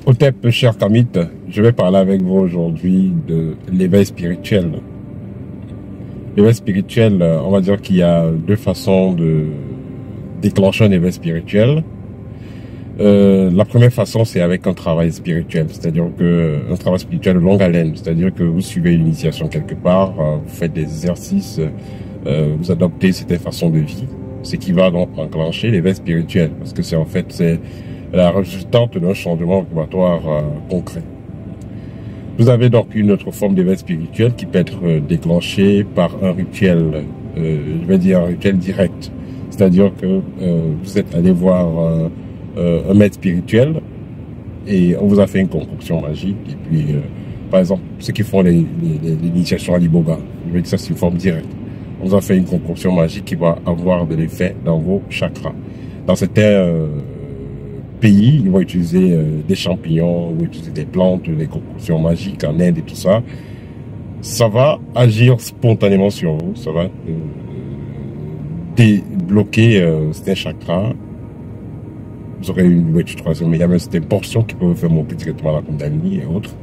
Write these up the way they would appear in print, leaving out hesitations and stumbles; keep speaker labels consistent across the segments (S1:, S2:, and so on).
S1: Hotep, cher Kamit, je vais parler avec vous aujourd'hui de l'éveil spirituel. L'éveil spirituel, on va dire qu'il y a deux façons de déclencher un éveil spirituel. La première façon, c'est avec un travail spirituel, c'est-à-dire que un travail spirituel de longue haleine, c'est-à-dire que vous suivez une initiation quelque part, vous faites des exercices, vous adoptez certaines façons de vie, ce qui va donc enclencher l'éveil spirituel, parce que c'est la résultante d'un changement vibratoire concret. Vous avez donc une autre forme d'éveil spirituel qui peut être déclenchée par un rituel, je vais dire un rituel direct. C'est-à-dire que vous êtes allé voir un maître spirituel et on vous a fait une concoction magique. Et puis, par exemple, ceux qui font l'initiation à l'iboga, je vais dire ça c'est une forme directe. On vous a fait une concoction magique qui va avoir de l'effet dans vos chakras. Dans certains pays, ils vont utiliser des champignons, ils vont utiliser des plantes, des concoctions magiques en Inde et tout ça. Ça va agir spontanément sur vous, ça va débloquer certains chakras. Vous aurez une ouverture troisième, mais il y a même certaines portions qui peuvent faire monter directement la Kundalini et autres.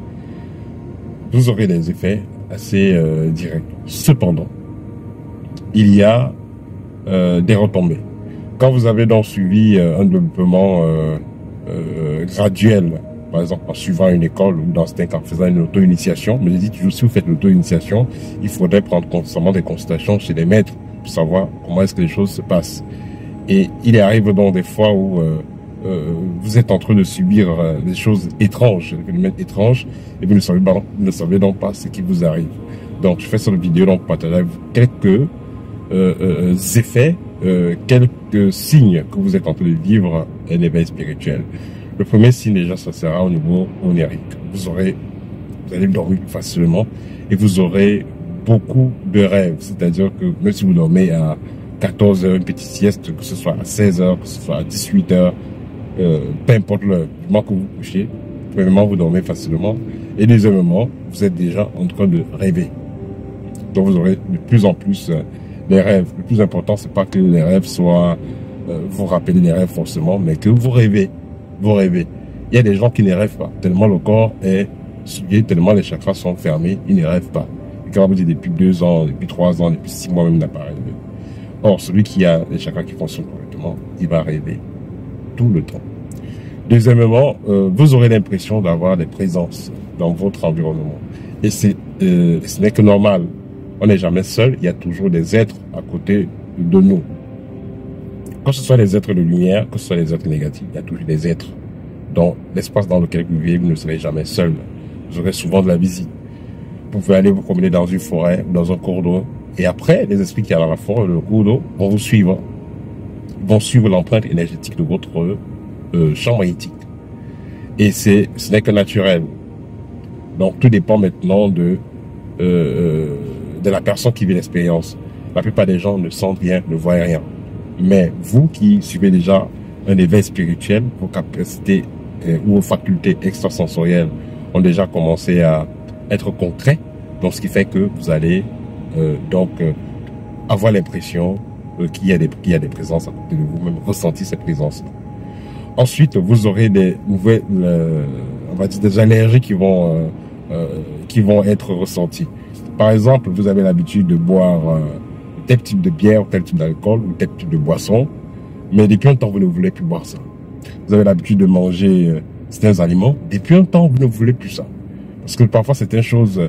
S1: Vous aurez des effets assez directs. Cependant, il y a des retombées. Quand vous avez donc suivi un développement graduel, par exemple en suivant une école ou dans ce cas en faisant une auto-initiation, mais je dis toujours si vous faites l'auto-initiation, il faudrait prendre constamment des consultations chez les maîtres pour savoir comment est-ce que les choses se passent. Et il arrive donc des fois où vous êtes en train de subir des choses étranges, étranges, et vous ne savez donc pas ce qui vous arrive. Donc je fais cette vidéo donc pour partager quelques effets, quelques signes que vous êtes en train de vivre un éveil spirituel. Le premier signe déjà, ça sera au niveau onirique. Vous allez dormir facilement et vous aurez beaucoup de rêves. C'est-à-dire que même si vous dormez à 14 heures, une petite sieste, que ce soit à 16 heures, que ce soit à 18 heures, peu importe le moment que vous couchez, premièrement, vous dormez facilement et deuxièmement, vous êtes déjà en train de rêver. Donc vous aurez de plus en plus les rêves. Le plus important, c'est pas que les rêves soient vous rappeler des rêves forcément, mais que vous rêvez. Vous rêvez. Il y a des gens qui ne rêvent pas, tellement le corps est souillé, tellement les chakras sont fermés, ils ne rêvent pas. Et quand on vous dit depuis 2 ans, depuis 3 ans, depuis 6 mois même, il n'a pas rêvé. Or, celui qui a les chakras qui fonctionnent correctement, il va rêver tout le temps. Deuxièmement, vous aurez l'impression d'avoir des présences dans votre environnement. Et ce n'est que normal. On n'est jamais seul, il y a toujours des êtres à côté de nous. Que ce soit des êtres de lumière, que ce soit des êtres négatifs, il y a toujours des êtres. Dans l'espace dans lequel vous vivez, vous ne serez jamais seul. Vous aurez souvent de la visite. Vous pouvez aller vous promener dans une forêt, dans un cours d'eau. Et après, les esprits qui sont dans la forêt, le cours d'eau, vont vous suivre. Ils vont suivre l'empreinte énergétique de votre champ magnétique. Et ce n'est que naturel. Donc, tout dépend maintenant de la personne qui vit l'expérience. La plupart des gens ne sentent rien, ne voient rien. Mais vous qui suivez déjà un éveil spirituel, vos capacités ou vos facultés extrasensorielles ont déjà commencé à être concrets. Donc, ce qui fait que vous allez avoir l'impression qu'il y a des présences à côté de vous, même ressentir ces présences. Ensuite, vous aurez des nouvelles, on va dire des allergies qui vont être ressenties. Par exemple, vous avez l'habitude de boire tel type de bière, tel type d'alcool ou tel type de boisson, mais depuis un temps, vous ne voulez plus boire ça. Vous avez l'habitude de manger certains aliments, depuis un temps, vous ne voulez plus ça. Parce que parfois, certaines choses,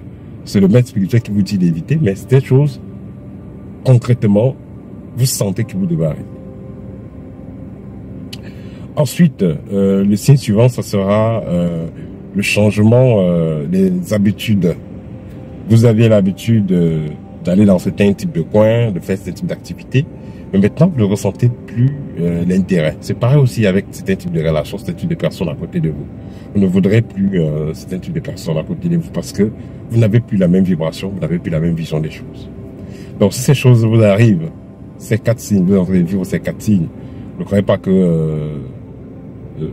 S1: c'est le maître spirituel qui vous dit d'éviter, mais certaines choses, concrètement, vous sentez que vous devez arrêter. Ensuite, le signe suivant, ça sera le changement des habitudes. Vous aviez l'habitude d'aller dans certains types de coins, de faire certains types d'activités, mais maintenant, vous ne ressentez plus l'intérêt. C'est pareil aussi avec certains types de relations, certains types de personnes à côté de vous. Vous ne voudrez plus certains types de personnes à côté de vous parce que vous n'avez plus la même vibration, vous n'avez plus la même vision des choses. Donc, si ces choses vous arrivent, ces 4 signes, vous êtes en train de vivre ces 4 signes, ne croyez pas que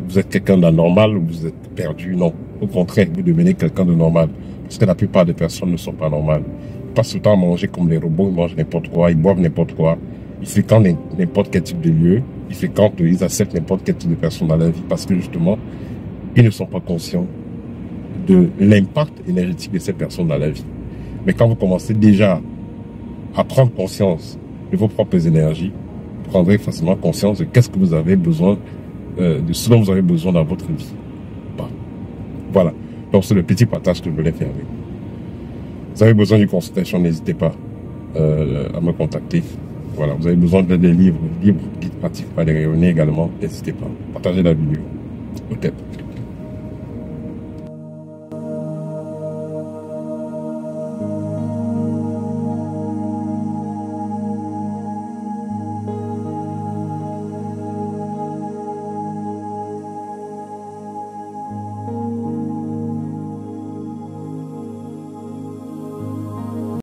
S1: vous êtes quelqu'un d'anormal ou vous êtes perdu. Non, au contraire, vous devenez quelqu'un de normal. Parce que la plupart des personnes ne sont pas normales. Ils passent le temps à manger comme des robots, ils mangent n'importe quoi, ils boivent n'importe quoi. Ils fréquentent n'importe quel type de lieu, ils acceptent n'importe quel type de personne dans la vie parce que justement, qu'ils ne sont pas conscients de l'impact énergétique de ces personnes dans la vie. Mais quand vous commencez déjà à prendre conscience de vos propres énergies, vous prendrez facilement conscience de qu'est-ce que vous avez besoin, de ce dont vous avez besoin dans votre vie. Voilà. Donc c'est le petit partage que je voulais faire avec vous. Vous avez besoin d'une consultation, n'hésitez pas à me contacter. Voilà, vous avez besoin de des livres, guides pratiques, pas les rayonner également, n'hésitez pas. Partagez la vidéo. Peut-être.